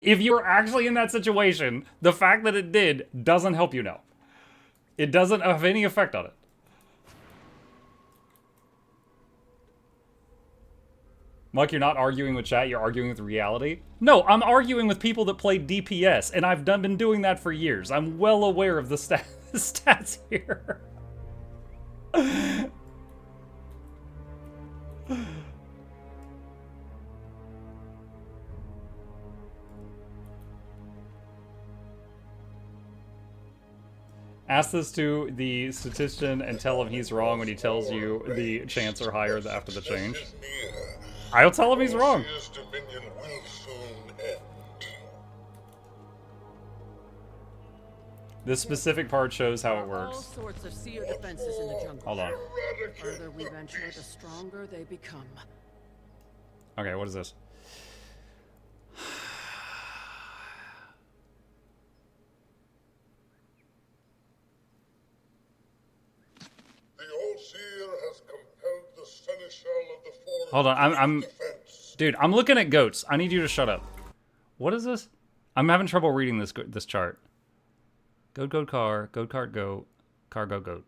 If you're actually in that situation, the fact that it did doesn't help you now. It doesn't have any effect on it. Muck, you're not arguing with chat, you're arguing with reality? No, I'm arguing with people that play DPS, and I've been doing that for years. I'm well aware of the stats here. Ask this to the statistician and tell him he's wrong when he tells you the chants are higher after the change. I'll tell him he's wrong. This specific part shows how it works. All sorts of seer defenses in the jungle. Hold on. The further we venture, the stronger they become. Okay, what is this? Hold on, I'm dude, I'm looking at goats. I need you to shut up. What is this? I'm having trouble reading this chart. Goat, goat, car, goat, cart, goat, car, goat, goat.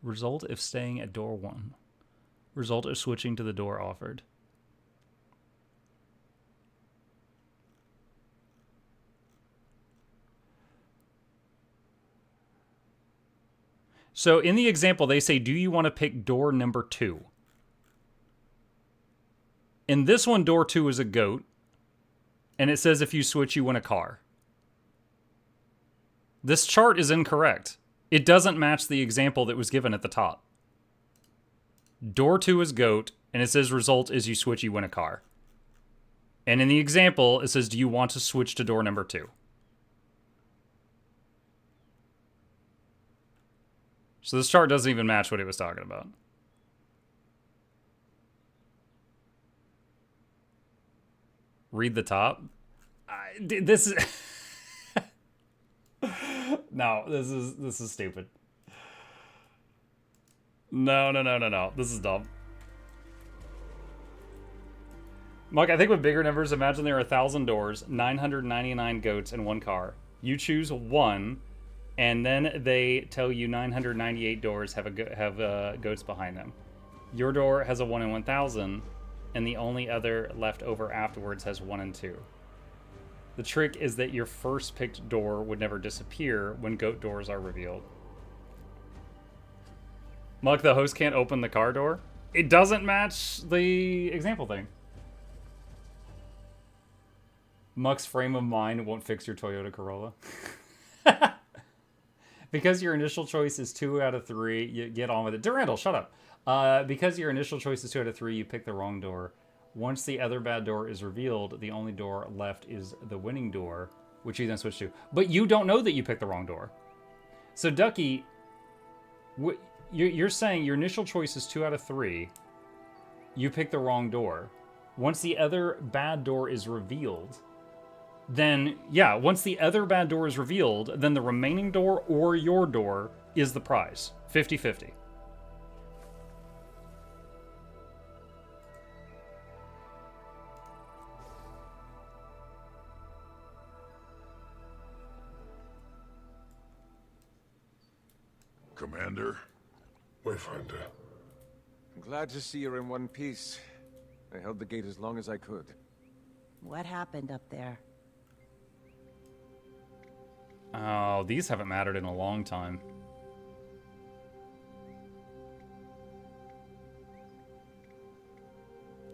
Result if staying at door 1. Result if switching to the door offered. So in the example, they say, do you want to pick door number 2? In this one, door 2 is a goat. And it says if you switch, you win a car. This chart is incorrect. It doesn't match the example that was given at the top. Door 2 is goat, and it says result is you switch, you win a car. And in the example, it says, do you want to switch to door number 2? So this chart doesn't even match what it was talking about. Read the top. This is... No, this is stupid. No. This is dumb. Muck, I think with bigger numbers, imagine there are 1,000 doors, 999 goats, and 1 car. You choose 1, and then they tell you 998 doors have goats behind them. Your door has a 1 in 1,000, and the only other left over afterwards has 1 in 2. The trick is that your first picked door would never disappear when goat doors are revealed. Muck, the host can't open the car door? It doesn't match the example thing. Muck's frame of mind won't fix your Toyota Corolla. Because your initial choice is 2 out of 3, you get on with it. Durandal, shut up. Because your initial choice is 2 out of 3, you pick the wrong door. Once the other bad door is revealed, the only door left is the winning door, which you then switch to. But you don't know that you picked the wrong door. So, Ducky, you're saying your initial choice is 2 out of 3. You pick the wrong door. Once the other bad door is revealed, then, yeah, once the other bad door is revealed, then the remaining door or your door is the prize. 50-50. Commander? Wayfinder. I'm glad to see you're in one piece. I held the gate as long as I could. What happened up there? Oh, these haven't mattered in a long time.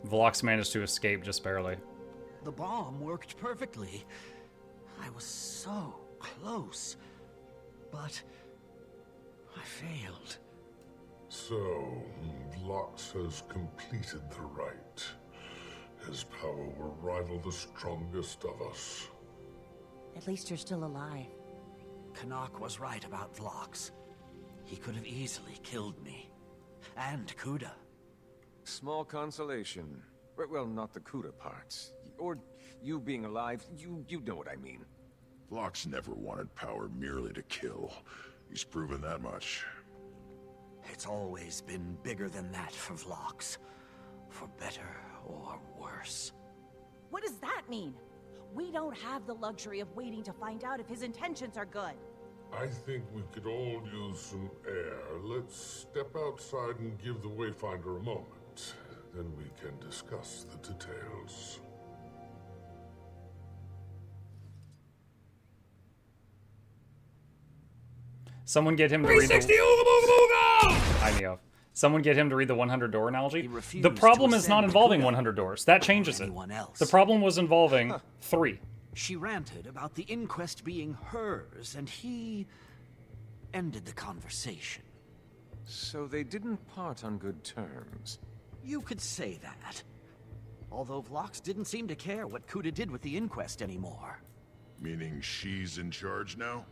Vlox managed to escape just barely. The bomb worked perfectly. I was so close. But I failed. So, Vlox has completed the rite. His power will rival the strongest of us. At least you're still alive. Canuck was right about Vlox. He could have easily killed me. And Kuda. Small consolation. Well, not the Kuda parts. Or you being alive, you know what I mean. Vlox never wanted power merely to kill. He's proven that much. It's always been bigger than that for Vlox. For better or worse. What does that mean? We don't have the luxury of waiting to find out if his intentions are good. I think we could all use some air. Let's step outside and give the Wayfinder a moment. Then we can discuss the details. Someone get him to read the... I know. Someone get him to read the 100 door analogy. refused The problem to is not ascend involving Kuda 100 doors. That changes it. anyone else. The problem was involving 3. She ranted about the inquest being hers, and he ended the conversation. So they didn't part on good terms. You could say that. Although Vlox didn't seem to care what Kuda did with the inquest anymore. Meaning she's in charge now?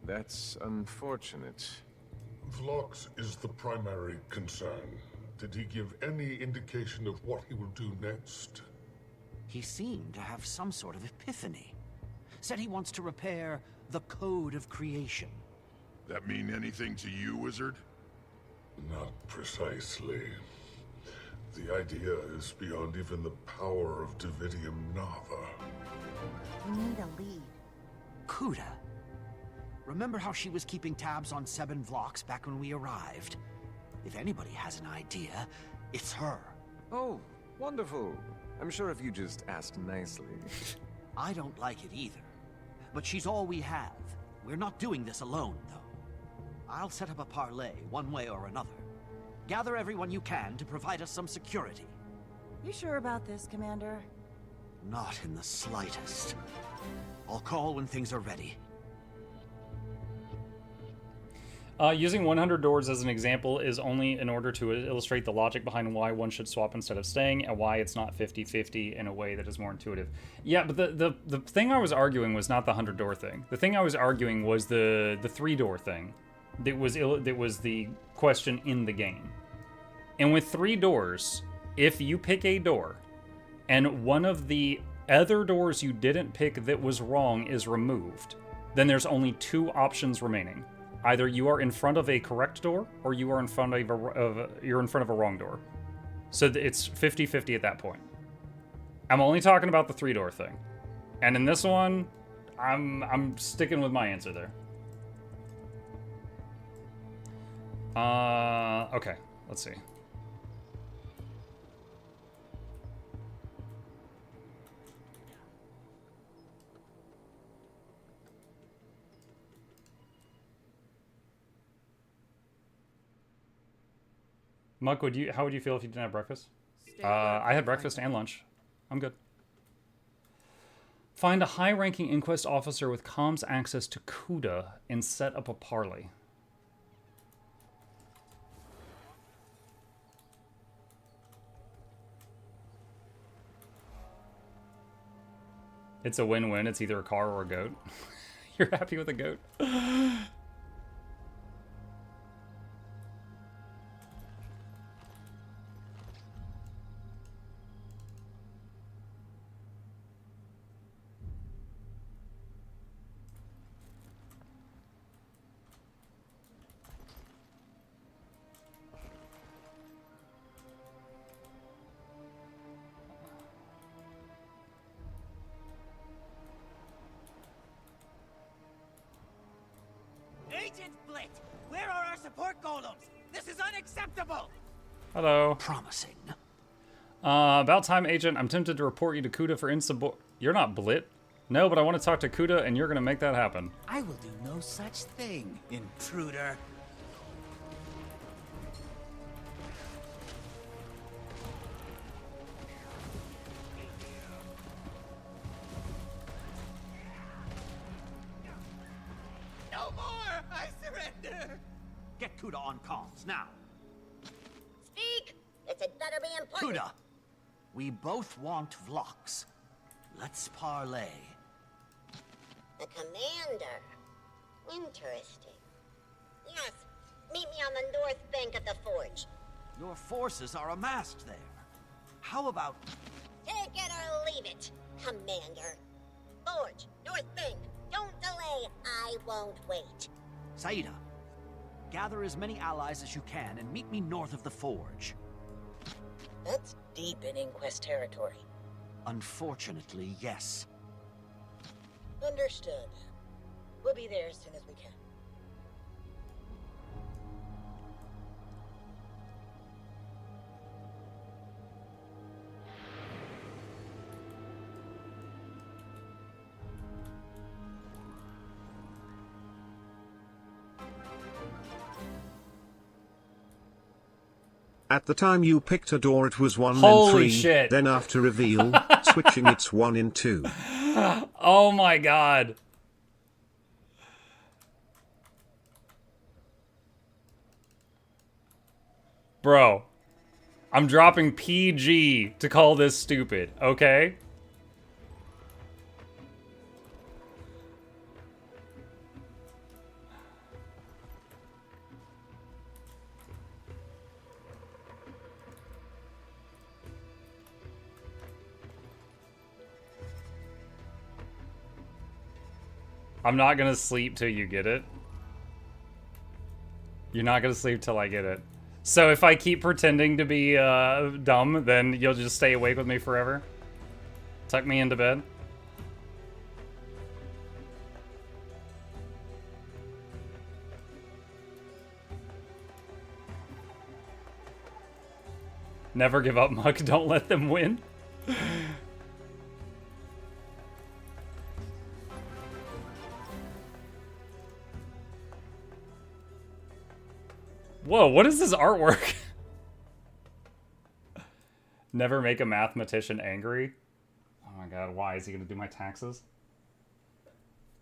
That's unfortunate. Vlox is the primary concern. Did he give any indication of what he will do next? He seemed to have some sort of epiphany. Said he wants to repair the code of creation. That mean anything to you, Wizard? Not precisely. The idea is beyond even the power of Davidium Nava. We need a lead. Kuda. Remember how she was keeping tabs on Seb and Vlox back when we arrived? If anybody has an idea, it's her. Oh, wonderful. I'm sure if you just asked nicely. I don't like it either. But she's all we have. We're not doing this alone, though. I'll set up a parlay, one way or another. Gather everyone you can to provide us some security. You sure about this, Commander? Not in the slightest. I'll call when things are ready. Using 100 doors as an example is only in order to illustrate the logic behind why one should swap instead of staying, and why it's not 50-50 in a way that is more intuitive. Yeah, but the thing I was arguing was not the 100 door thing. The thing I was arguing was the 3 door thing. That was the question in the game. And with 3 doors, if you pick a door, and one of the other doors you didn't pick that was wrong is removed, then there's only 2 options remaining. Either you are in front of a correct door, or you are in front of a wrong door. So it's 50-50 at that point. I'm only talking about the 3 door thing, and in this one, I'm sticking with my answer there. Okay, let's see. Muck, how would you feel if you didn't have breakfast? I had breakfast and lunch. I'm good. Find a high-ranking inquest officer with comms access to Kuda and set up a parley. It's a win-win. It's either a car or a goat. You're happy with a goat? Agent Blit, where are our support golems? This is unacceptable! Hello. Promising. About time, Agent. I'm tempted to report you to Kuda for insubordination. You're not Blit. No, but I want to talk to Kuda, and you're going to make that happen. I will do no such thing, intruder. No more! I surrender! Get Kuda on comms, now. Speak! It's better be important. Kuda! We both want Vlox. Let's parlay. The commander. Interesting. Yes, meet me on the north bank of the forge. Your forces are amassed there. How about... Take it or leave it, Commander. Forge, North Bend, don't delay. I won't wait. Saida, gather as many allies as you can and meet me north of the Forge. That's deep in Inquest territory. Unfortunately, yes. Understood. We'll be there as soon as we can. At the time you picked a door it was 1 Holy and 3, shit. then after reveal, switching it's 1 and 2. Oh my god. Bro, I'm dropping PG to call this stupid, okay? I'm not gonna sleep till you get it. You're not gonna sleep till I get it. So if I keep pretending to be dumb, then you'll just stay awake with me forever? Tuck me into bed? Never give up, Muck. Don't let them win. Whoa, what is this artwork? Never make a mathematician angry. Oh my god, why? Is he gonna do my taxes?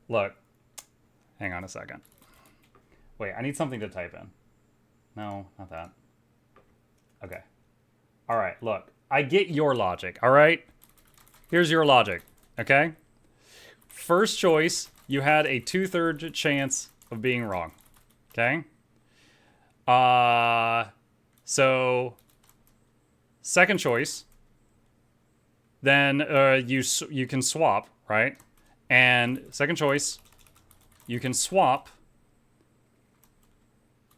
Look. Hang on a second. Wait, I need something to type in. No, not that. Okay. Alright, look. I get your logic, alright? Here's your logic, okay? First choice, you had a 2/3 chance of being wrong. Okay? So second choice, then you can swap, right? And second choice, you can swap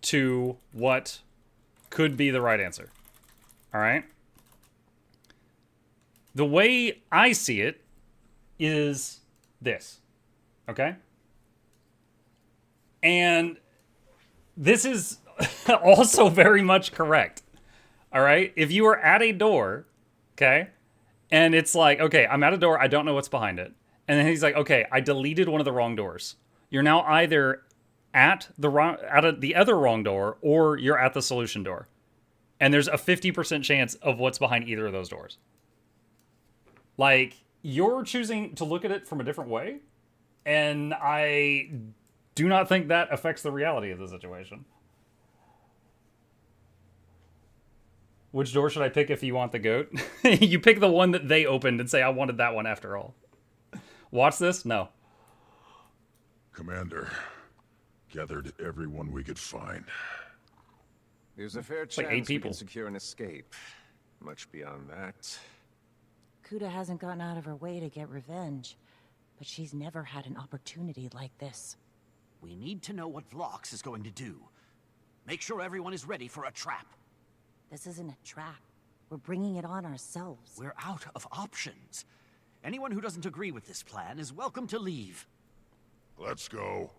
to what could be the right answer. All right? The way I see it is this. Okay? And this is also very much correct. All right? If you are at a door, okay, and it's like, okay, I'm at a door, I don't know what's behind it. And then he's like, okay, I deleted one of the wrong doors. You're now either at the other wrong door or you're at the solution door. And there's a 50% chance of what's behind either of those doors. Like, you're choosing to look at it from a different way, and I do not think that affects the reality of the situation. Which door should I pick if you want the goat? You pick the one that they opened and say, I wanted that one after all. Watch this? No. Commander, gathered everyone we could find. There's a fair like chance 8 we people. can secure an escape. Much beyond that. Kuda hasn't gone out of her way to get revenge, but she's never had an opportunity like this. We need to know what Vlox is going to do. Make sure everyone is ready for a trap. This isn't a trap. We're bringing it on ourselves. We're out of options. Anyone who doesn't agree with this plan is welcome to leave. Let's go.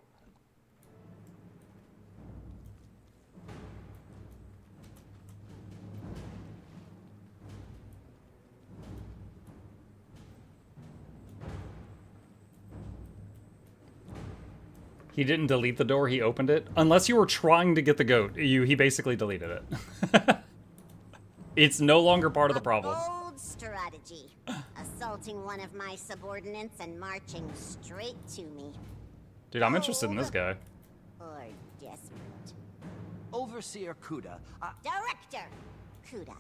He didn't delete the door, he opened it. Unless you were trying to get the goat, he basically deleted it. It's no longer part of the problem. Bold strategy. Assaulting one of my subordinates and marching straight to me. Dude, I'm interested in this guy. Or desperate. Overseer Kuda, Director Kuda.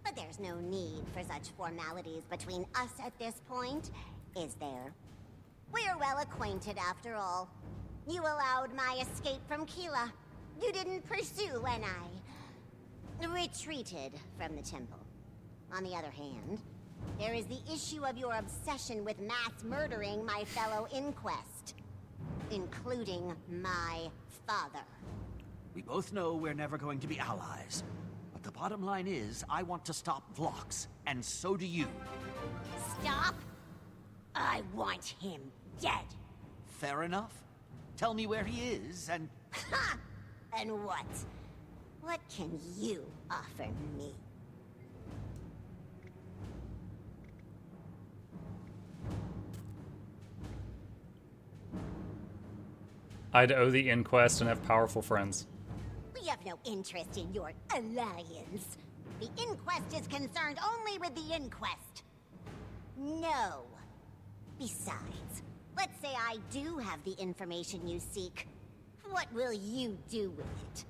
But there's no need for such formalities between us at this point, is there? We're well acquainted after all. You allowed my escape from Kila. You didn't pursue when I retreated from the temple. On the other hand, there is the issue of your obsession with mass murdering my fellow Inquest, including my father. We both know we're never going to be allies. But the bottom line is, I want to stop Vlox, and so do you. Stop? I want him dead. Fair enough. Tell me where he is, and... Ha! And what? What can you offer me? I'd owe the Inquest and have powerful friends. We have no interest in your alliance. The Inquest is concerned only with the Inquest. No. Besides, let's say I do have the information you seek. What will you do with it?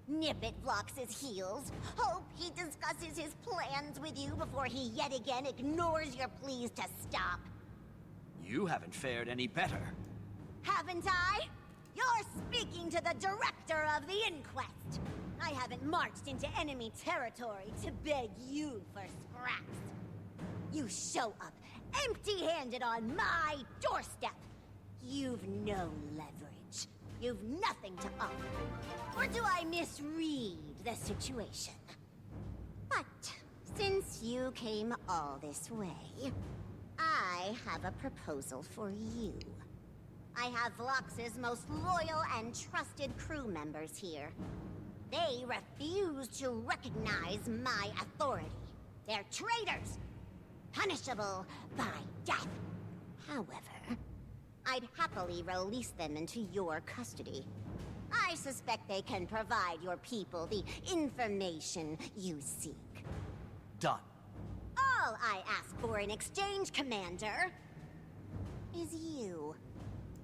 Nip at Vlox's heels? Hope he discusses his plans with you before he yet again ignores your pleas to stop? You haven't fared any better. Haven't I? You're speaking to the director of the Inquest. I haven't marched into enemy territory to beg you for scraps. You show up empty-handed on my doorstep. You've no leverage. You've nothing to offer. Or do I misread the situation? But since you came all this way, I have a proposal for you. I have Vlox's most loyal and trusted crew members here. They refuse to recognize my authority. They're traitors, punishable by death. However, I'd happily release them into your custody. I suspect they can provide your people the information you seek. Done. All I ask for in exchange, Commander, is you.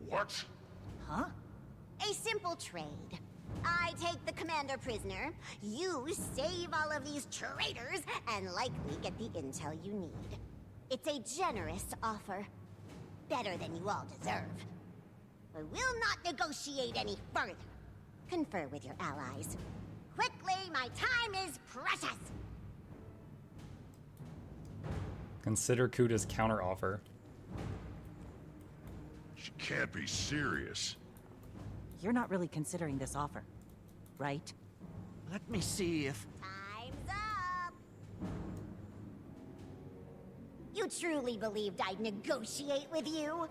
What? Huh? A simple trade. I take the commander prisoner, you save all of these traitors, and likely get the intel you need. It's a generous offer. Better than you all deserve. We will not negotiate any further. Confer with your allies. Quickly, my time is precious! Consider Kuda's counteroffer. She can't be serious. You're not really considering this offer, right? Let me see if... Time's up! You truly believed I'd negotiate with you?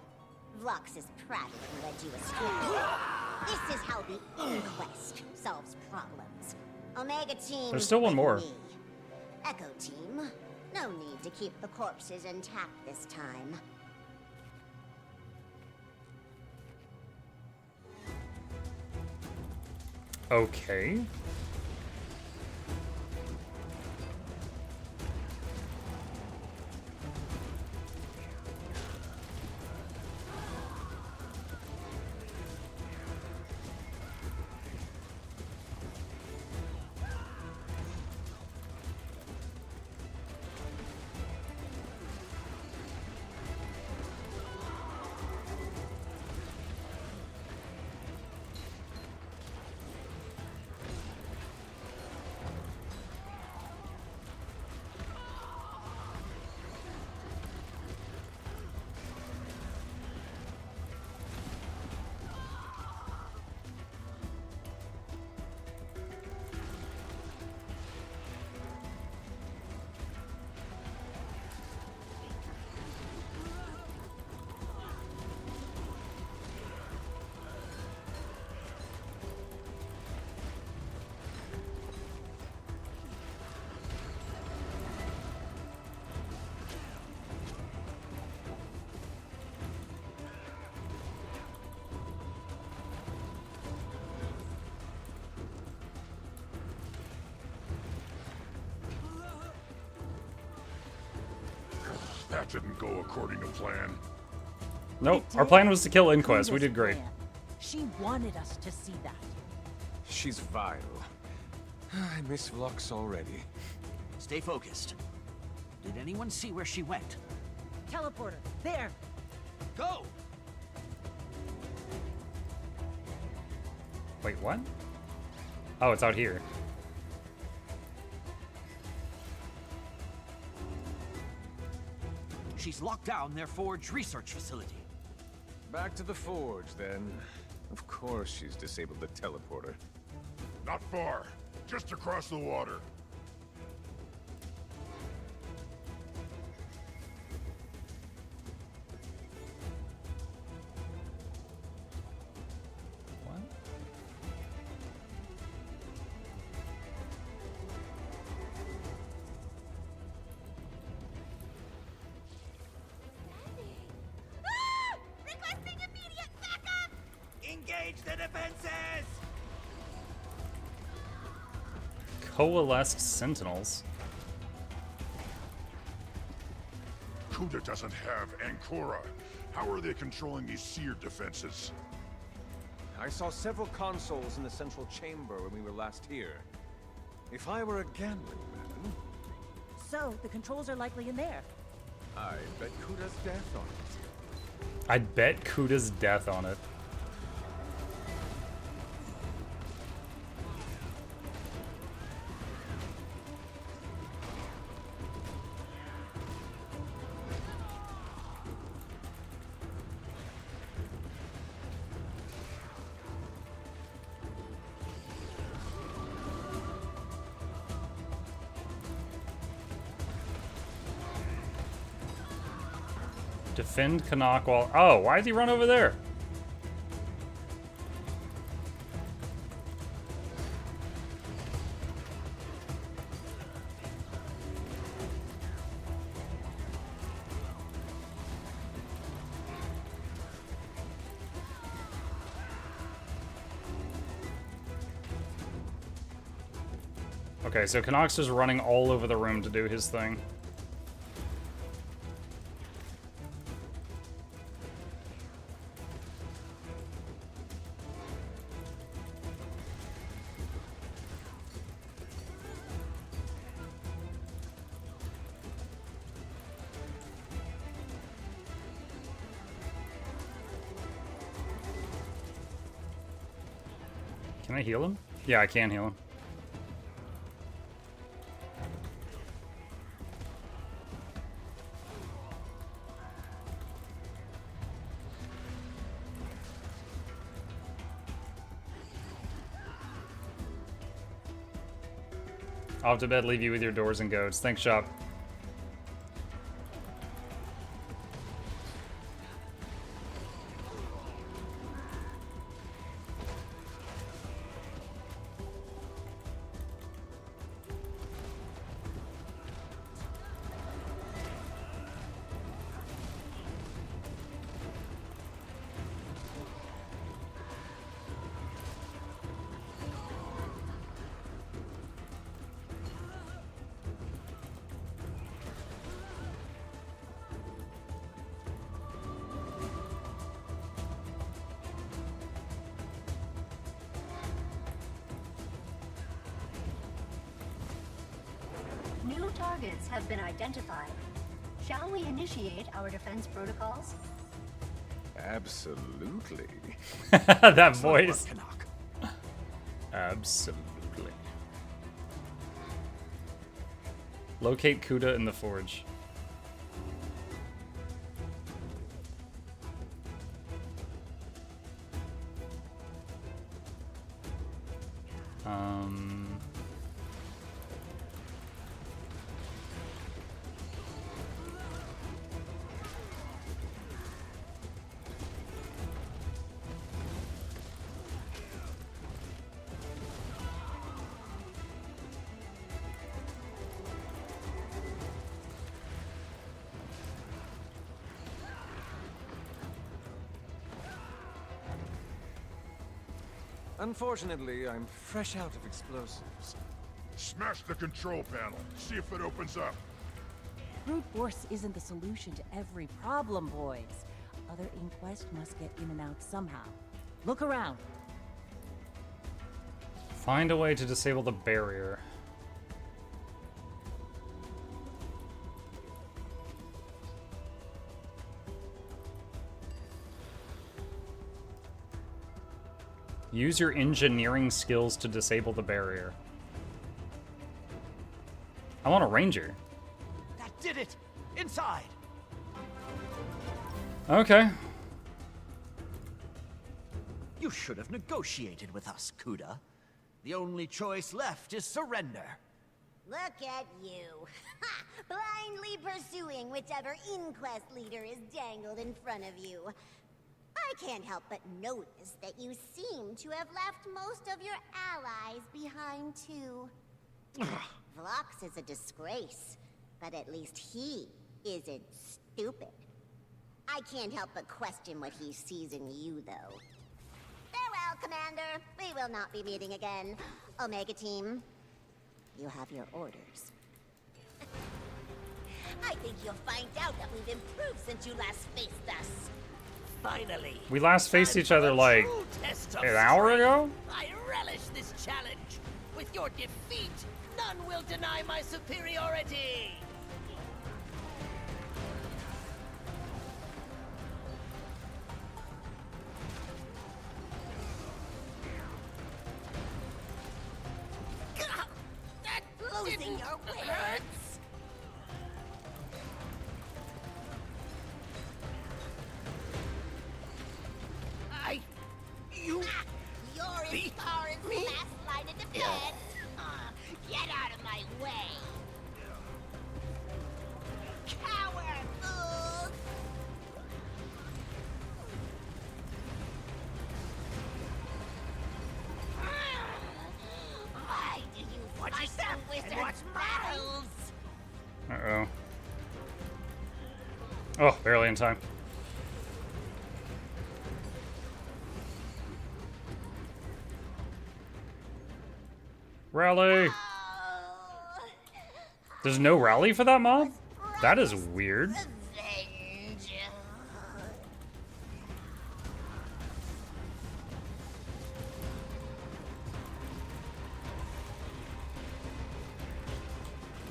Vlox's prattling led you astray. This is how the Inquest solves problems. Omega Team... There's still one more. with me. Echo Team, no need to keep the corpses intact this time. Okay. That didn't go according to plan. Nope. It Our did. plan was to kill Inquest. We Kuda's did great. plan. She wanted us to see that. She's vile. I miss Vlox already. Stay focused. Did anyone see where she went? Teleporter, there! Go! Wait, what? Oh, it's out here. She's locked down their Forge research facility. Back to the Forge, then. Of course she's disabled the teleporter. Not far. Just across the water. What? Ah! Requesting immediate backup! Engage the defenses! Coalesced sentinels. Kuda doesn't have Ankura. How are they controlling these seer defenses? I saw several consoles in the central chamber when we were last here. If I were a gambling man, So, the controls are likely in there. I'd bet Kuda's death on it. I'd bet Kuda's death on it. Defend Canuck while... Oh, why did he run over there? Okay, so Canuck's just running all over the room to do his thing. Can I heal him? Yeah, I can heal him. Off to bed, leave you with your doors and goats. Thanks, Shop. New targets have been identified. Shall we initiate our defense protocols? Absolutely. That voice. Absolutely. Locate Kuda in the forge. Unfortunately, I'm fresh out of explosives. Smash the control panel. See if it opens up. Brute force isn't the solution to every problem, boys. Other Inquest must get in and out somehow. Look around. Find a way to disable the barrier. Use your engineering skills to disable the barrier. I want a ranger. That did it! Inside! Okay. You should have negotiated with us, Kuda. The only choice left is surrender. Look at you. Blindly pursuing whichever inquest leader is dangled in front of you. I can't help but notice that you seem to have left most of your allies behind, too. Vlox is a disgrace, but at least he isn't stupid. I can't help but question what he sees in you, though. Farewell, Commander. We will not be meeting again. Omega Team, you have your orders. I think you'll find out that we've improved since you last faced us. Finally. We last faced each other like an hour ago? I relish this challenge. With your defeat, none will deny my superiority. Losing your wits. You're as far as the last line of defense. Get out of my way. Coward fools. Why do you fight the wizard battles? Uh-oh. Oh, barely in time. Rally! There's no rally for that mob? That is weird. Revenge.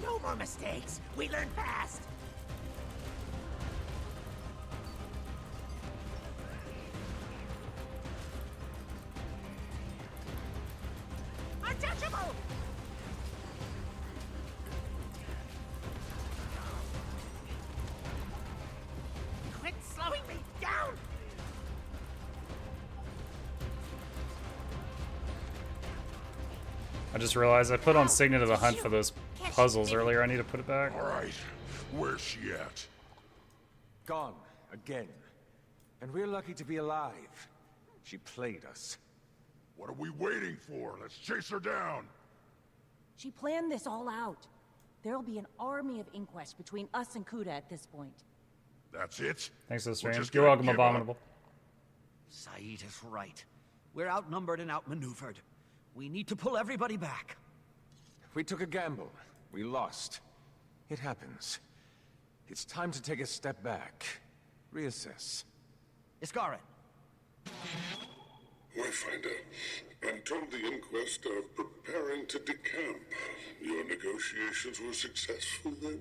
No more mistakes. We learn fast. Untouchable. Quit slowing me down. I just realized I put on Signet of the Hunt for those puzzles earlier. I need to put it back. All right, where's she at? Gone again. And we're lucky to be alive. She played us. What are we waiting for? Let's chase her down. She planned this all out. There'll be an army of inquests between us and Kuda at this point. That's it? Thanks for the We're stream. just You're gonna welcome, give up? Abominable. Saeed is right. We're outnumbered and outmaneuvered. We need to pull everybody back. We took a gamble. We lost. It happens. It's time to take a step back. Reassess. Iskarin. Wayfinder, I'm told the Inquest are preparing to decamp. Your negotiations were successful then?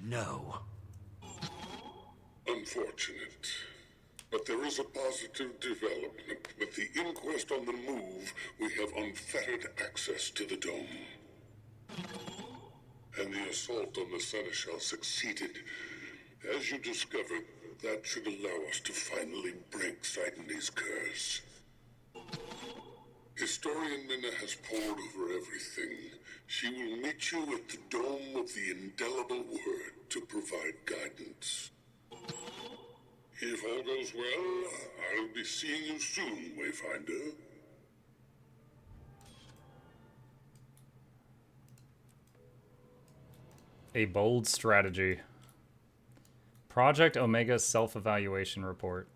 No. Unfortunate. But there is a positive development. With the Inquest on the move, we have unfettered access to the Dome. And the assault on the Seneschal succeeded. As you discovered, that should allow us to finally break Sidonie's curse. Historian Minna has pored over everything. She will meet you at the Dome of the Indelible Word to provide guidance. If all goes well, I'll be seeing you soon, Wayfinder. A bold strategy. Project Omega Self-Evaluation Report.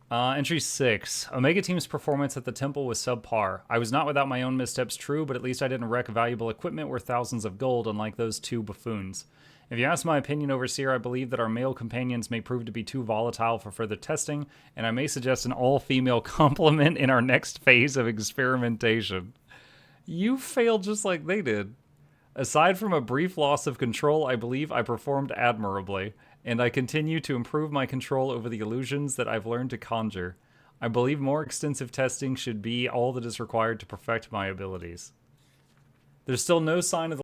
Entry 6. Omega Team's performance at the temple was subpar. I was not without my own missteps, true, but at least I didn't wreck valuable equipment worth thousands of gold, unlike those two buffoons. If you ask my opinion, Overseer, I believe that our male companions may prove to be too volatile for further testing, and I may suggest an all-female complement in our next phase of experimentation. You failed just like they did. Aside from a brief loss of control, I believe I performed admirably, and I continue to improve my control over the illusions that I've learned to conjure. I believe more extensive testing should be all that is required to perfect my abilities. There's still no sign of the